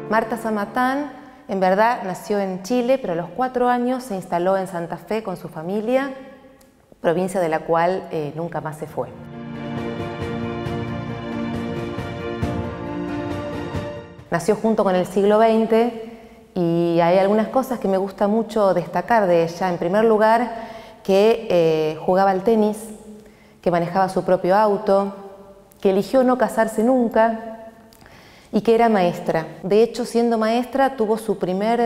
Marta Samatán, en verdad, nació en Chile, pero a los 4 años se instaló en Santa Fe con su familia, provincia de la cual nunca más se fue. Nació junto con el siglo XX y hay algunas cosas que me gusta mucho destacar de ella. En primer lugar, que jugaba al tenis, que manejaba su propio auto, que eligió no casarse nunca y que era maestra. De hecho, siendo maestra, tuvo su primer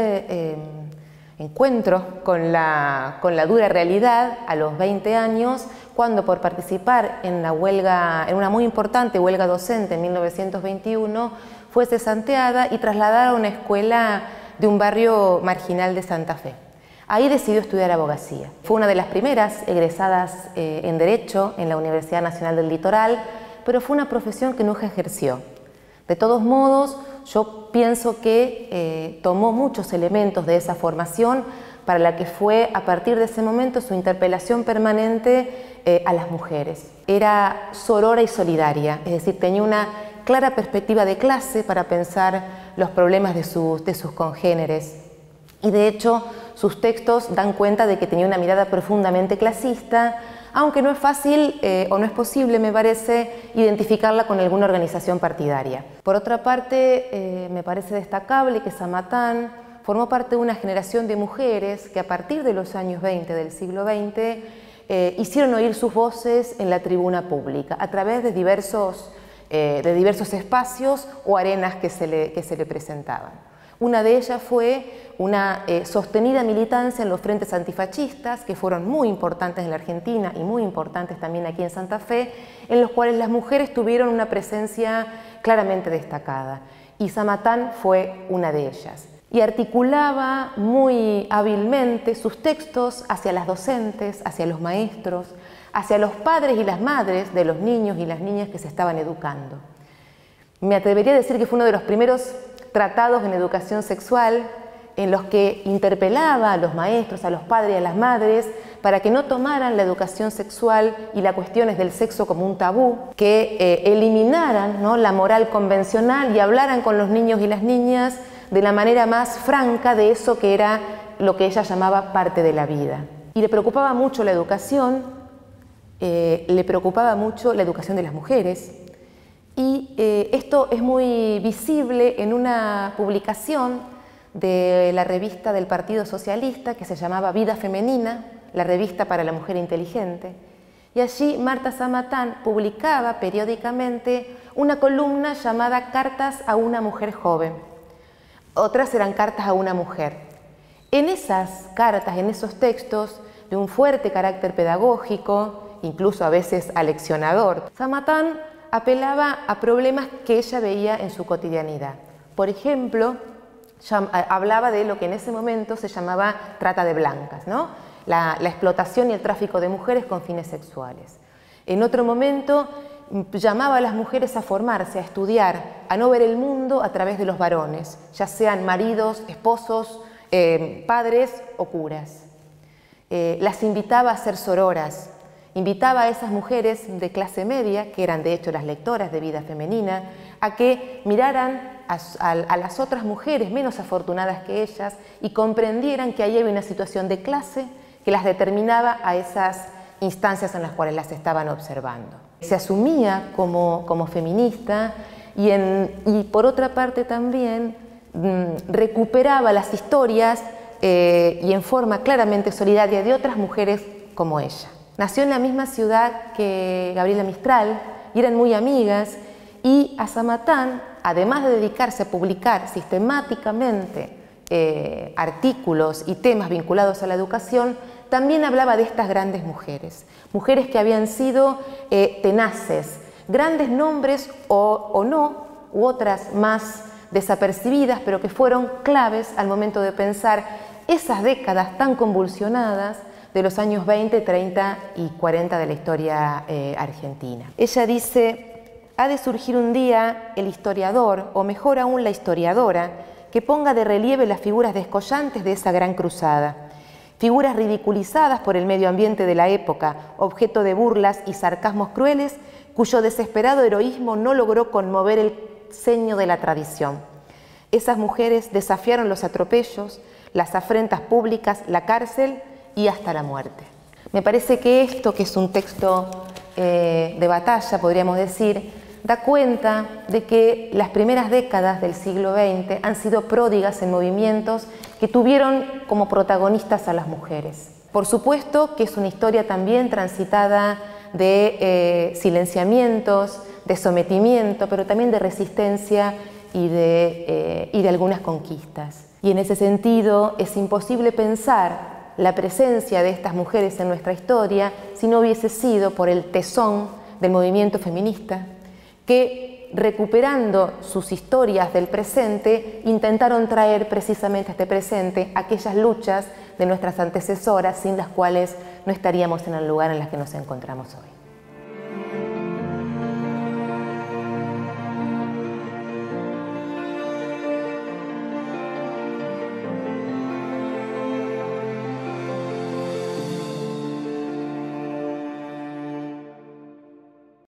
encuentro con la dura realidad a los 20 años, cuando por participar en una muy importante huelga docente en 1921, fue cesanteada y trasladada a una escuela de un barrio marginal de Santa Fe. Ahí decidió estudiar abogacía. Fue una de las primeras egresadas en Derecho en la Universidad Nacional del Litoral, pero fue una profesión que nunca ejerció. De todos modos, yo pienso que tomó muchos elementos de esa formación para la que fue, a partir de ese momento, su interpelación permanente a las mujeres. Era sorora y solidaria, es decir, tenía una clara perspectiva de clase para pensar los problemas de sus congéneres. Y de hecho, sus textos dan cuenta de que tenía una mirada profundamente clasista, aunque no es fácil o no es posible, me parece, identificarla con alguna organización partidaria. Por otra parte, me parece destacable que Samatán formó parte de una generación de mujeres que a partir de los años 20 del siglo XX hicieron oír sus voces en la tribuna pública a través de diversos espacios o arenas que se le presentaban. Una de ellas fue una sostenida militancia en los frentes antifascistas, que fueron muy importantes en la Argentina y muy importantes también aquí en Santa Fe, en los cuales las mujeres tuvieron una presencia claramente destacada. Y Samatán fue una de ellas. Y articulaba muy hábilmente sus textos hacia las docentes, hacia los maestros, hacia los padres y las madres de los niños y las niñas que se estaban educando. Me atrevería a decir que fue uno de los primeros tratados en educación sexual en los que interpelaba a los maestros, a los padres y a las madres para que no tomaran la educación sexual y las cuestiones del sexo como un tabú, que eliminaran, ¿no?, la moral convencional y hablaran con los niños y las niñas de la manera más franca de eso que era lo que ella llamaba parte de la vida. Y le preocupaba mucho la educación, le preocupaba mucho la educación de las mujeres. Y esto es muy visible en una publicación de la revista del Partido Socialista que se llamaba Vida Femenina, la revista para la mujer inteligente. Y allí Marta Samatán publicaba periódicamente una columna llamada Cartas a una mujer joven. Otras eran Cartas a una mujer. En esas cartas, en esos textos de un fuerte carácter pedagógico, incluso a veces aleccionador, Samatán apelaba a problemas que ella veía en su cotidianidad. Por ejemplo, hablaba de lo que en ese momento se llamaba trata de blancas, ¿no? La explotación y el tráfico de mujeres con fines sexuales. En otro momento llamaba a las mujeres a formarse, a estudiar, a no ver el mundo a través de los varones, ya sean maridos, esposos, padres o curas. Las invitaba a ser sororas. Invitaba a esas mujeres de clase media, que eran de hecho las lectoras de Vida Femenina, a que miraran a las otras mujeres menos afortunadas que ellas y comprendieran que ahí había una situación de clase que las determinaba a esas instancias en las cuales las estaban observando. Se asumía como feminista y por otra parte también recuperaba las historias y en forma claramente solidaria de otras mujeres como ella. Nació en la misma ciudad que Gabriela Mistral y eran muy amigas, y a Samatán, además de dedicarse a publicar sistemáticamente artículos y temas vinculados a la educación, también hablaba de estas grandes mujeres, mujeres que habían sido tenaces, grandes nombres o no, u otras más desapercibidas, pero que fueron claves al momento de pensar esas décadas tan convulsionadas de los años 20, 30 y 40 de la historia argentina. Ella dice: ha de surgir un día el historiador, o mejor aún la historiadora, que ponga de relieve las figuras descollantes de esa gran cruzada, figuras ridiculizadas por el medio ambiente de la época, objeto de burlas y sarcasmos crueles, cuyo desesperado heroísmo no logró conmover el ceño de la tradición. Esas mujeres desafiaron los atropellos, las afrentas públicas, la cárcel y hasta la muerte. Me parece que esto, que es un texto de batalla, podríamos decir, da cuenta de que las primeras décadas del siglo XX han sido pródigas en movimientos que tuvieron como protagonistas a las mujeres. Por supuesto que es una historia también transitada de silenciamientos, de sometimiento, pero también de resistencia y de algunas conquistas. Y en ese sentido es imposible pensar la presencia de estas mujeres en nuestra historia si no hubiese sido por el tesón del movimiento feminista, que recuperando sus historias del presente intentaron traer precisamente a este presente aquellas luchas de nuestras antecesoras sin las cuales no estaríamos en el lugar en el que nos encontramos hoy.